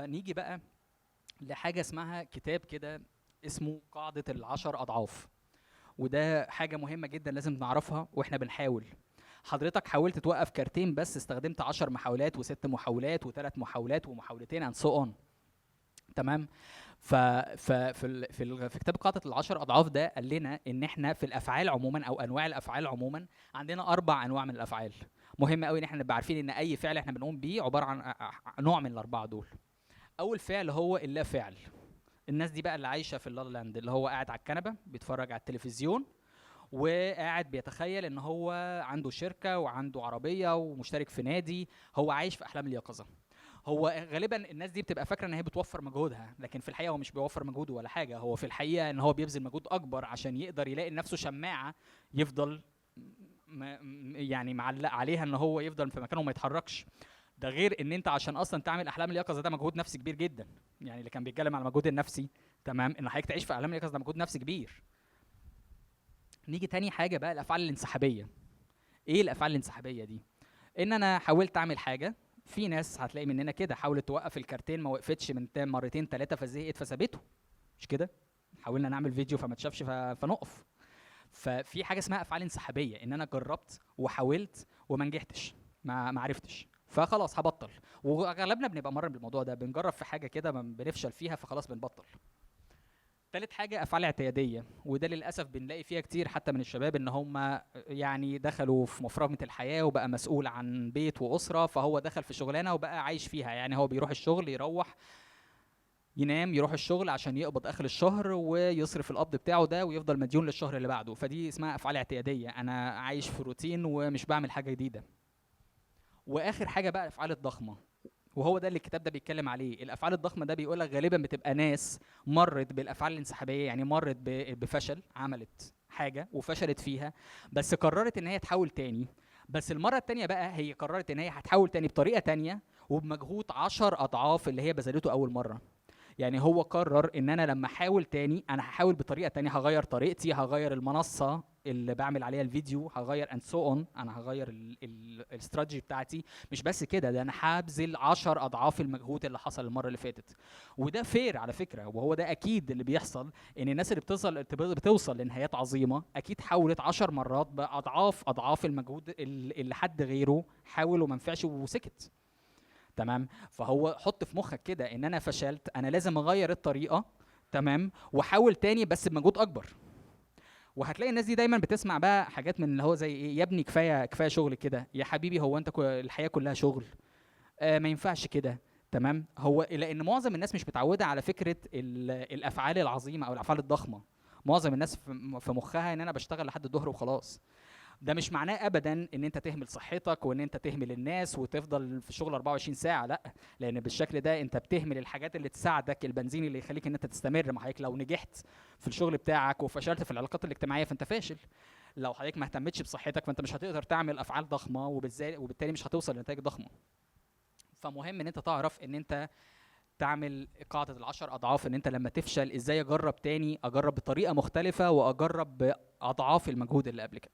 نيجي بقى لحاجة اسمها كتاب كده اسمه قاعدة العشر أضعاف. وده حاجة مهمة جدا لازم نعرفها واحنا بنحاول. حضرتك حاولت توقف كارتين بس استخدمت 10 محاولات وست محاولات وثلاث محاولات ومحاولتين and so on. تمام. في كتاب قاعدة العشر أضعاف ده قال لنا إن احنا في الأفعال عموما أو أنواع الأفعال عموما عندنا 4 أنواع من الأفعال. مهم قوي إن احنا نبقى عارفين إن أي فعل احنا بنقوم بيه عبارة عن نوع من ال4 دول. أول فعل هو اللا فعل. الناس دي بقى اللي عايشه في اللالا لاند، اللي هو قاعد على الكنبه بيتفرج على التلفزيون وقاعد بيتخيل ان هو عنده شركه وعنده عربيه ومشترك في نادي. هو عايش في احلام اليقظه. هو غالبا الناس دي بتبقى فاكره ان هي بتوفر مجهودها، لكن في الحقيقه هو مش بيوفر مجهوده ولا حاجه. هو في الحقيقه ان هو بيبذل مجهود اكبر عشان يقدر يلاقي لنفسه شماعه يفضل يعني معلق عليها ان هو يفضل في مكانه وما يتحركش. ده غير ان انت عشان اصلا تعمل احلام اليقظه ده مجهود نفسي كبير جدا. يعني اللي كان بيتكلم على المجهود النفسي، تمام، ان حضرتك تعيش في احلام اليقظه ده مجهود نفسي كبير. نيجي تاني حاجه بقى الافعال الانسحابيه. ايه الافعال الانسحابيه دي؟ ان انا حاولت اعمل حاجه. في ناس هتلاقي مننا كده حاولت توقف الكارتين ما وقفتش من مرتين ثلاثه فزهقت فسابته. مش كده؟ حاولنا نعمل فيديو فما اتشافش فنقف. ففي حاجه اسمها افعال انسحابيه، ان انا جربت وحاولت وما نجحتش، ما عرفتش، فخلاص هبطل. واغلبنا بنبقى مرن بالموضوع ده، بنجرب في حاجه كده بنفشل فيها فخلاص بنبطل. تالت حاجة أفعال اعتيادية، وده للأسف بنلاقي فيها كتير حتى من الشباب إن هم يعني دخلوا في مفرمة الحياة وبقى مسؤول عن بيت وأسرة، فهو دخل في شغلانة وبقى عايش فيها. يعني هو بيروح الشغل يروح ينام، يروح الشغل عشان يقبض اخر الشهر ويصرف القبض بتاعه ده ويفضل مديون للشهر اللي بعده. فدي اسمها افعال اعتياديه، انا عايش في روتين ومش بعمل حاجه جديده. واخر حاجه بقى الافعال الضخمه، وهو ده اللي الكتاب ده بيتكلم عليه. الافعال الضخمه ده بيقول لك غالبا بتبقى ناس مرت بالافعال الانسحابيه، يعني مرت بفشل، عملت حاجه وفشلت فيها بس قررت ان هي تحاول تاني. بس المره التانيه بقى هي قررت ان هي هتحاول تاني بطريقه تانيه وبمجهود 10 اضعاف اللي هي بذلته اول مره. يعني هو قرر ان انا لما احاول تاني انا هحاول بطريقه تانية، هغير طريقتي، هغير المنصه اللي بعمل عليها الفيديو، هغير اند سو اون، انا هغير الاستراتيجي بتاعتي. مش بس كده، ده انا هبذل 10 اضعاف المجهود اللي حصل المره اللي فاتت. وده فير على فكره، وهو ده اكيد اللي بيحصل. ان الناس اللي بتوصل لنهايات عظيمه اكيد حاولت 10 مرات باضعاف اضعاف المجهود اللي حد غيره حاول وما نفعش وسكت. تمام. فهو حط في مخك كده ان انا فشلت، انا لازم اغير الطريقه، تمام، واحاول تاني بس بمجهود اكبر. وهتلاقي الناس دي دايما بتسمع بقى حاجات من اللي هو زي ايه، يا ابني كفايه كفايه شغل كده، يا حبيبي هو انت الحياه كلها شغل، ما ينفعش كده. تمام. هو لان معظم الناس مش متعوده على فكره الافعال العظيمه او الافعال الضخمه. معظم الناس في مخها ان انا بشتغل لحد الظهر وخلاص. ده مش معناه ابدا ان انت تهمل صحتك وان انت تهمل الناس وتفضل في الشغل 24 ساعه، لا. لان بالشكل ده انت بتهمل الحاجات اللي تساعدك، البنزين اللي يخليك ان انت تستمر. ما حضرتك لو نجحت في الشغل بتاعك وفشلت في العلاقات الاجتماعيه فانت فاشل. لو حضرتك ما اهتمتش بصحتك فانت مش هتقدر تعمل افعال ضخمه وبالتالي مش هتوصل لنتائج ضخمه. فمهم ان انت تعرف ان انت تعمل قاعدة العشر أضعاف، إن أنت لما تفشل إزاي أجرب تاني، أجرب بطريقة مختلفة وأجرب بأضعاف المجهود اللي قبل كده.